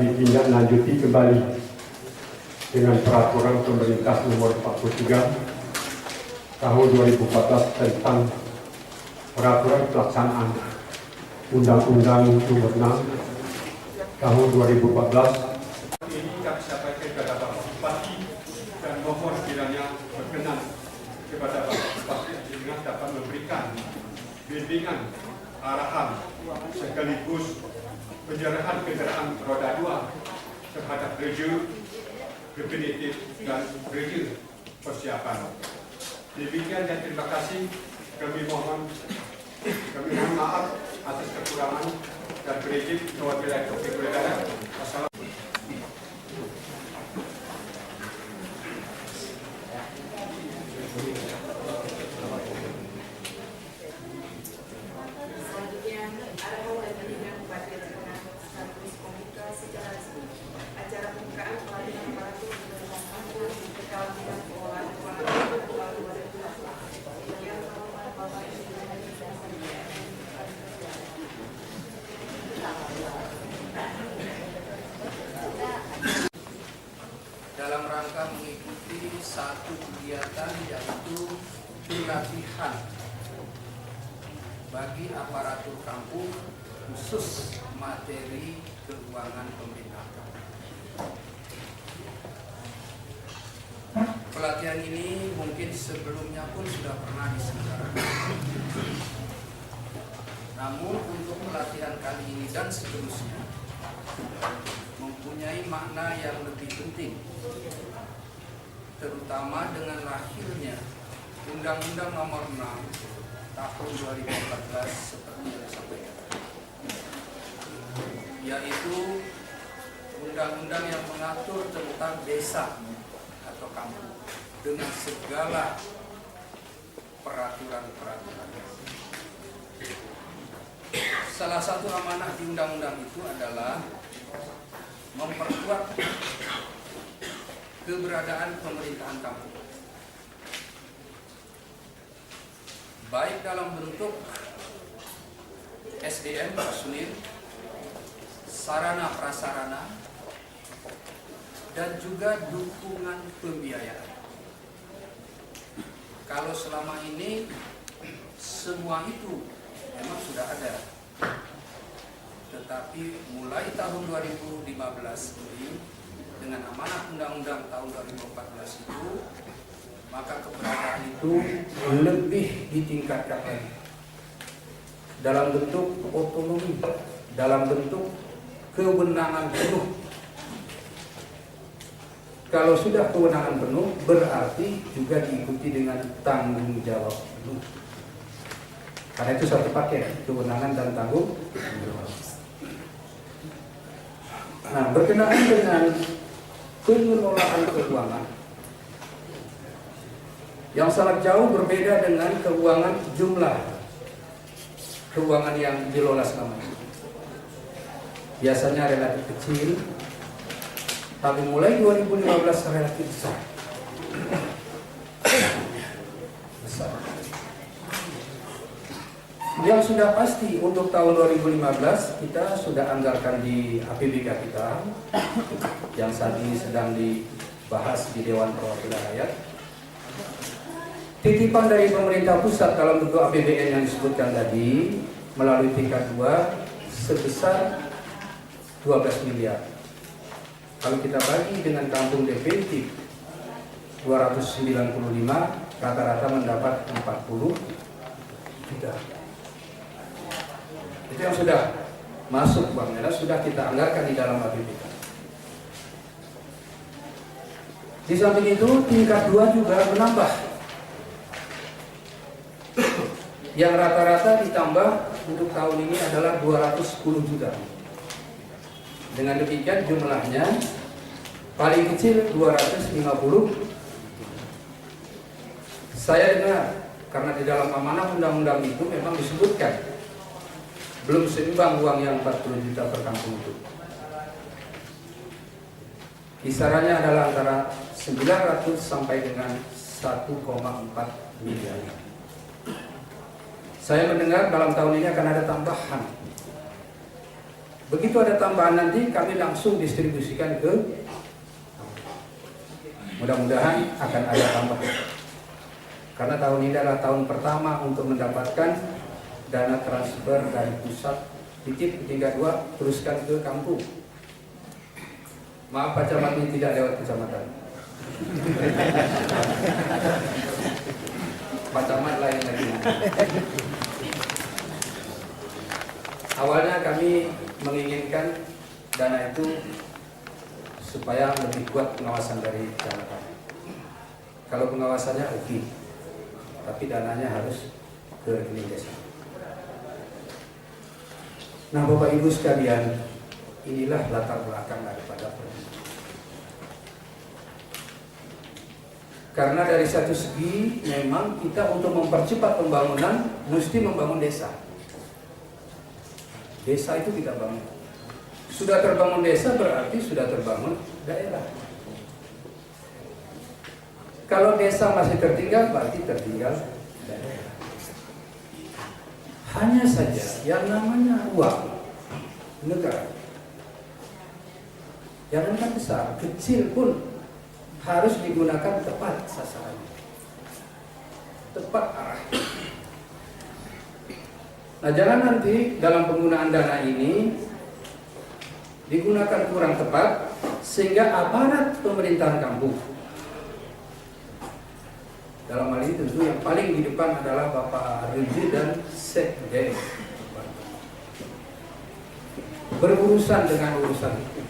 ditindaklanjuti kembali dengan peraturan pemerintah nomor 43 tahun 2014 tentang peraturan pelaksanaan Undang-Undang Nomor 6 tahun 2014. Ini kami sampaikan kepada Bapak Bupati dan mohon kiranya berkenan kepada Bapak Bupati dengan dapat memberikan bimbingan arahan sekaligus penyerahan kendaraan roda 2 terhadap gereja definitif dan gereja persiapan. Demikian dan terima kasih. Kami mohon maaf atas kekurangan dan berizin mewakili Topik Berdana. Dalam rangka mengikuti satu kegiatan yaitu pelatihan bagi aparatur kampung khusus materi keuangan pemerintah. Pelatihan ini mungkin sebelumnya pun sudah pernah diselenggarakan. Namun untuk pelatihan kali ini dan seterusnya mempunyai makna yang lebih penting, terutama dengan lahirnya Undang-Undang Nomor 6 tahun 2014 seperti yang disampaikan, yaitu undang-undang yang mengatur tentang desa atau kampung dengan segala peraturan-peraturannya. Salah satu amanah di undang-undang itu adalah memperkuat keberadaan pemerintahan kampung, baik dalam bentuk SDM personil, sarana prasarana, dan juga dukungan pembiayaan. Kalau selama ini semua itu memang sudah ada, tetapi mulai tahun 2015 ini dengan amanah Undang-Undang tahun 2014 itu, maka keberadaan itu lebih ditingkatkan lagi dalam bentuk otonomi, dalam bentuk kewenangan penuh. Kalau sudah kewenangan penuh, berarti juga diikuti dengan tanggung jawab penuh. Karena itu satu paket, kewenangan dan tanggung jawab. Nah, berkenaan dengan pengelolaan keuangan yang sangat jauh berbeda dengan keuangan jumlah keuangan yang dikelola selama ini. Biasanya relatif kecil, tapi mulai 2015 relatif besar. Yang sudah pasti untuk tahun 2015 kita sudah anggarkan di APBK kita yang saat ini sedang dibahas di Dewan Perwakilan Rakyat. Titipan dari pemerintah pusat dalam bentuk APBN yang disebutkan tadi melalui tingkat 2 sebesar 12 miliar. Kalau kita bagi dengan kampung definitif 295, rata-rata mendapat 40 juta. Itu yang sudah masuk uangnya dan sudah kita anggarkan di dalam APBK. Di samping itu tingkat 2 juga menambah, yang rata-rata ditambah untuk tahun ini adalah 210 juta. Dengan demikian jumlahnya paling kecil 250. Saya dengar karena di dalam amanah undang-undang itu memang disebutkan belum seimbang uang yang 40 juta per kampung itu. Kisarannya adalah antara 900 sampai dengan 1,4 miliar. Saya mendengar dalam tahun ini akan ada tambahan Begitu ada tambahan nanti kami langsung distribusikan ke, mudah-mudahan akan ada tambahan. Karena tahun ini adalah tahun pertama untuk mendapatkan dana transfer dari pusat titip tingkat 2 teruskan ke kampung. Maaf Pak Camat, ini tidak lewat kecamatan. Pak Camat lain lagi. Awalnya kami menginginkan dana itu supaya lebih kuat pengawasan dari kecamatan. Kalau pengawasannya oke, tapi dananya harus ke rekening desa. Nah Bapak Ibu sekalian, inilah latar belakang daripada program. Karena dari satu segi memang kita untuk mempercepat pembangunan mesti membangun desa. Desa itu kita bangun. Sudah terbangun desa berarti sudah terbangun daerah. Kalau desa masih tertinggal berarti tertinggal daerah. Hanya saja yang namanya uang negara, jangan kan besar, kecil pun harus digunakan tepat sasarannya, tepat arah. Nah jangan nanti dalam penggunaan dana ini digunakan kurang tepat sehingga aparat pemerintahan kampung, dalam hal ini tentu yang paling di depan adalah Bapak Riji dan Sekdes, berurusan dengan urusan itu.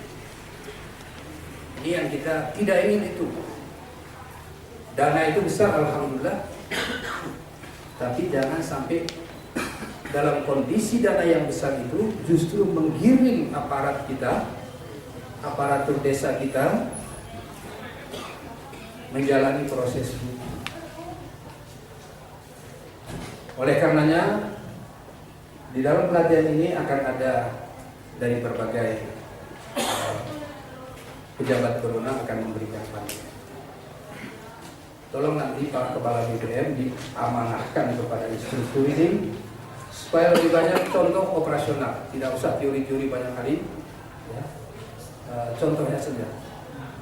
Ini yang kita tidak ingin itu. Dana itu besar alhamdulillah, tapi jangan sampai dalam kondisi dana yang besar itu justru menggiring aparat kita, aparatur desa kita menjalani proses hukum. Oleh karenanya di dalam pelatihan ini akan ada dari berbagai pejabat berwenang akan memberikan panduan. Tolong nanti Pak Kepala BPM diamanahkan kepada instruktur ini supaya lebih banyak contoh operasional, tidak usah teori-teori banyak kali, ya. Contohnya saja.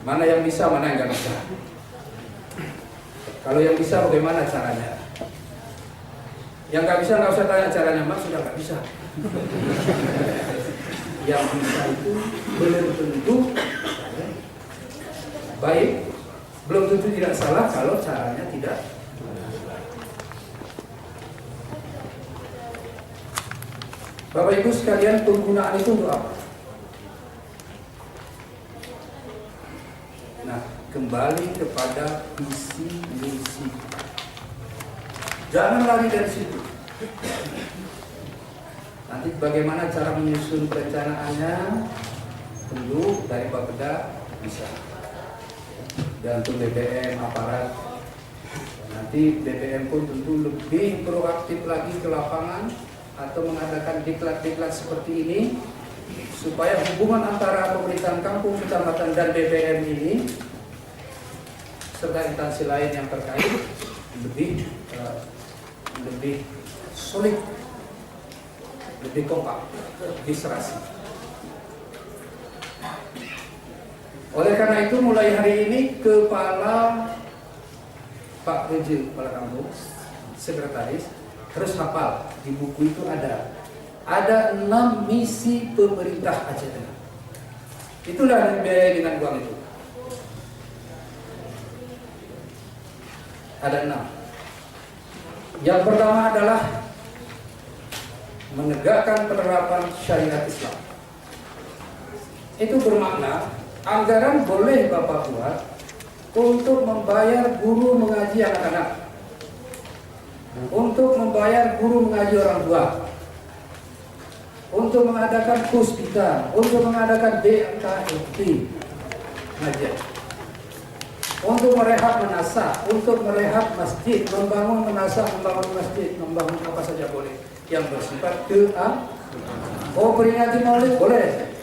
Mana yang bisa, mana yang nggak bisa. Kalau yang bisa, bagaimana caranya? Yang nggak bisa nggak usah tanya caranya, Mas sudah nggak bisa. Yang bisa itu belum tentu baik, belum tentu tidak salah kalau caranya tidak. Bapak Ibu sekalian, penggunaan itu untuk apa? Nah, kembali kepada visi misi. Jangan lari dari situ. Nanti bagaimana cara menyusun perencanaannya, tentu dari Bapeda bisa. Dan untuk BPM aparat, nanti BPM pun tentu lebih proaktif lagi ke lapangan atau mengadakan diklat-diklat seperti ini supaya hubungan antara pemerintahan kampung, kecamatan dan BPM ini serta instansi lain yang terkait lebih solid, lebih kompak, lebih serasi. Oleh karena itu mulai hari ini kepala Pak Rejil, kepala kampung, sekretaris harus hafal, di buku itu ada 6 misi pemerintah Aceh Tengah. Itulah yang dibiayai dengan uang itu. Ada 6. Yang pertama adalah menegakkan penerapan syariat Islam. Itu bermakna anggaran boleh Bapak buat untuk membayar guru mengaji anak-anak, untuk membayar guru mengaji orang tua, untuk mengadakan puspita, untuk mengadakan BMKFT ngajian, untuk merehab menasa, untuk merehab masjid, membangun menasa, membangun masjid, membangun apa saja boleh yang bersifat ke. Oh, peringati maulid boleh,